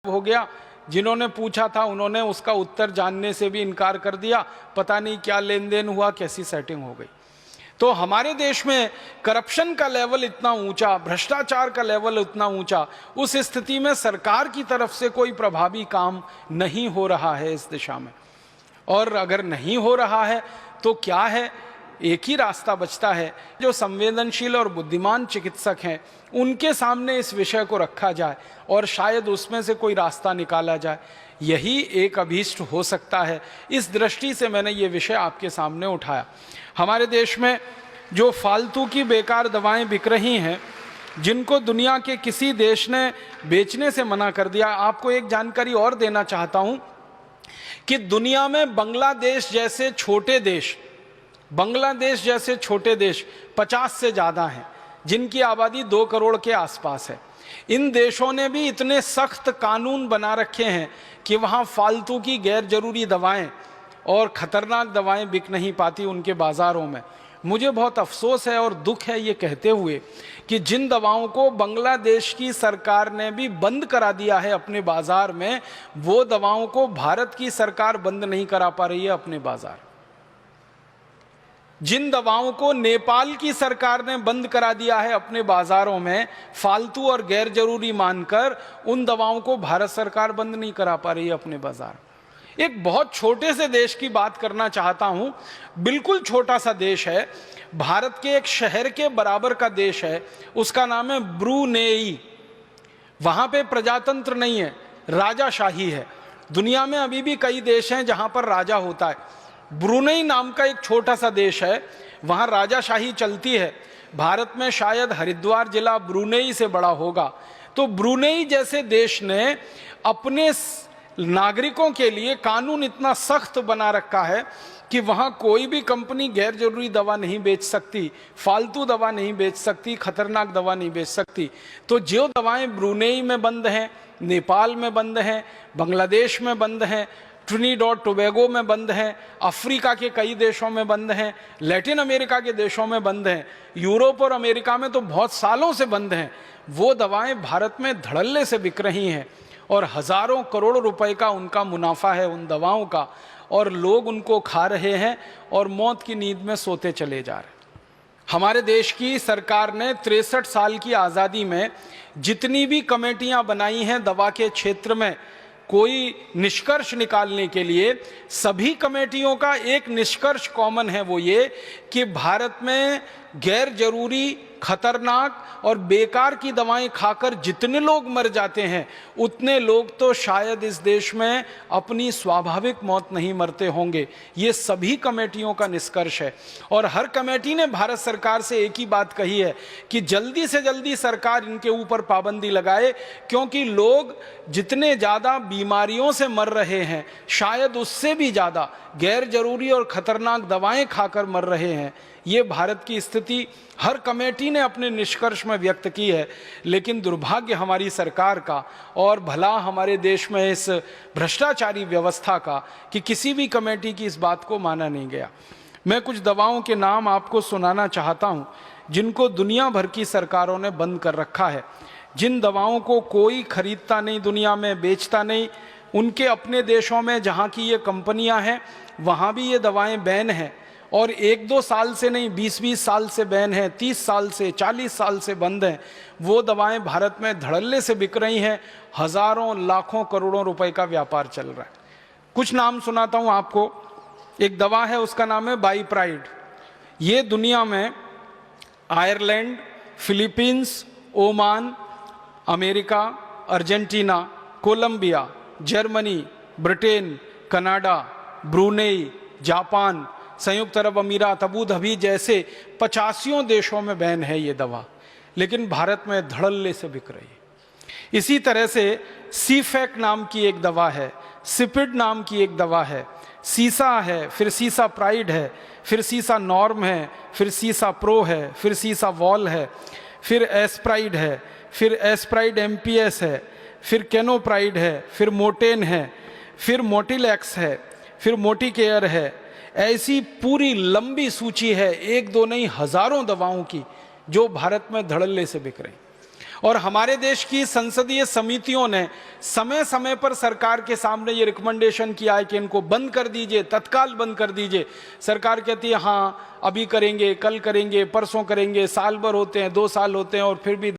हो गया। जिन्होंने पूछा था उन्होंने उसका उत्तर जानने से भी इनकार कर दिया। पता नहीं क्या लेन देन हुआ, कैसी सेटिंग हो गई। तो हमारे देश में करप्शन का लेवल इतना ऊंचा, भ्रष्टाचार का लेवल इतना ऊंचा, उस स्थिति में सरकार की तरफ से कोई प्रभावी काम नहीं हो रहा है इस दिशा में। और अगर नहीं हो रहा है तो क्या है, एक ही रास्ता बचता है, जो संवेदनशील और बुद्धिमान चिकित्सक हैं उनके सामने इस विषय को रखा जाए और शायद उसमें से कोई रास्ता निकाला जाए। यही एक अभीष्ट हो सकता है। इस दृष्टि से मैंने ये विषय आपके सामने उठाया। हमारे देश में जो फालतू की बेकार दवाएं बिक रही हैं, जिनको दुनिया के किसी देश ने बेचने से मना कर दिया। आपको एक जानकारी और देना चाहता हूं कि दुनिया में बांग्लादेश जैसे छोटे देश 50 से ज़्यादा हैं, जिनकी आबादी 2 करोड़ के आसपास है। इन देशों ने भी इतने सख्त कानून बना रखे हैं कि वहाँ फालतू की गैर जरूरी दवाएं और ख़तरनाक दवाएं बिक नहीं पाती उनके बाज़ारों में। मुझे बहुत अफसोस है और दुख है ये कहते हुए कि जिन दवाओं को बांग्लादेश की सरकार ने भी बंद करा दिया है अपने बाज़ार में, वो दवाओं को भारत की सरकार बंद नहीं करा पा रही है अपने बाज़ार। जिन दवाओं को नेपाल की सरकार ने बंद करा दिया है अपने बाजारों में फालतू और गैर जरूरी मानकर, उन दवाओं को भारत सरकार बंद नहीं करा पा रही है अपने बाजार। एक बहुत छोटे से देश की बात करना चाहता हूं, बिल्कुल छोटा सा देश है, भारत के एक शहर के बराबर का देश है, उसका नाम है ब्रूनेई। वहां पे प्रजातंत्र नहीं है, राजाशाही है। दुनिया में अभी भी कई देश हैं जहां पर राजा होता है। ब्रूनेई नाम का एक छोटा सा देश है, वहाँ राजाशाही चलती है। भारत में शायद हरिद्वार जिला ब्रूनेई से बड़ा होगा। तो ब्रूनेई जैसे देश ने अपने नागरिकों के लिए कानून इतना सख्त बना रखा है कि वहाँ कोई भी कंपनी गैर जरूरी दवा नहीं बेच सकती, फालतू दवा नहीं बेच सकती, खतरनाक दवा नहीं बेच सकती। तो जो दवाएं ब्रूनेई में बंद हैं, नेपाल में बंद हैं, बांग्लादेश में बंद हैं, ट्रिनिडाद टोबैगो में बंद हैं, अफ्रीका के कई देशों में बंद हैं, लैटिन अमेरिका के देशों में बंद हैं, यूरोप और अमेरिका में तो बहुत सालों से बंद हैं, वो दवाएं भारत में धड़ल्ले से बिक रही हैं और हज़ारों करोड़ रुपए का उनका मुनाफा है उन दवाओं का, और लोग उनको खा रहे हैं और मौत की नींद में सोते चले जा रहे हैं। हमारे देश की सरकार ने 63 साल की आज़ादी में जितनी भी कमेटियां बनाई हैं दवा के क्षेत्र में कोई निष्कर्ष निकालने के लिए, सभी कमेटियों का एक निष्कर्ष कॉमन है, वो ये कि भारत में गैर जरूरी, खतरनाक और बेकार की दवाएं खाकर जितने लोग मर जाते हैं, उतने लोग तो शायद इस देश में अपनी स्वाभाविक मौत नहीं मरते होंगे। ये सभी कमेटियों का निष्कर्ष है। और हर कमेटी ने भारत सरकार से एक ही बात कही है कि जल्दी से जल्दी सरकार इनके ऊपर पाबंदी लगाए, क्योंकि लोग जितने ज़्यादा बीमारियों से मर रहे हैं, शायद उससे भी ज़्यादा गैर जरूरी और खतरनाक दवाएं खाकर मर रहे हैं। ये भारत की स्थिति हर कमेटी ने अपने निष्कर्ष में व्यक्त की है। लेकिन दुर्भाग्य हमारी सरकार का और भला हमारे देश में इस भ्रष्टाचारी व्यवस्था का कि किसी भी कमेटी की इस बात को माना नहीं गया। मैं कुछ दवाओं के नाम आपको सुनाना चाहता हूं जिनको दुनिया भर की सरकारों ने बंद कर रखा है, जिन दवाओं को कोई खरीदता नहीं, दुनिया में बेचता नहीं। उनके अपने देशों में जहाँ की ये कंपनियाँ हैं वहाँ भी ये दवाएँ बैन हैं, और 1-2 साल से नहीं, 20-20 साल से बैन है, 30 साल से, 40 साल से बंद हैं। वो दवाएं भारत में धड़ल्ले से बिक रही हैं, हज़ारों लाखों करोड़ों रुपए का व्यापार चल रहा है। कुछ नाम सुनाता हूं आपको। एक दवा है, उसका नाम है बाईप्राइड। ये दुनिया में Ireland, Philippines, Oman, America, Argentina, Colombia, Germany, Britain, Canada, Brunei, Japan, संयुक्त अरब अमीरात, अबू धाबी जैसे 85 देशों में बैन है ये दवा, लेकिन भारत में धड़ल्ले से बिक रही है। इसी तरह से सीफेक नाम की एक दवा है, सिपिड नाम की एक दवा है, सीसा है, फिर सीसा प्राइड है, फिर सीसा नॉर्म है, फिर सीसा प्रो है, फिर सीसा वॉल है, फिर एस्प्राइड है, फिर एस्प्राइड एमपीएस है, फिर कैनोप्राइड है, फिर मोटेन है, फिर मोटिलैक्स है, फिर मोटिकेयर है। ऐसी पूरी लंबी सूची है, 1-2 नहीं, हज़ारों दवाओं की जो भारत में धड़ल्ले से बिक रही। और हमारे देश की संसदीय समितियों ने समय समय पर सरकार के सामने ये रिकमेंडेशन किया है कि इनको बंद कर दीजिए, तत्काल बंद कर दीजिए। सरकार कहती है हाँ अभी करेंगे, कल करेंगे, परसों करेंगे, साल भर होते हैं, 2 साल होते हैं और फिर भी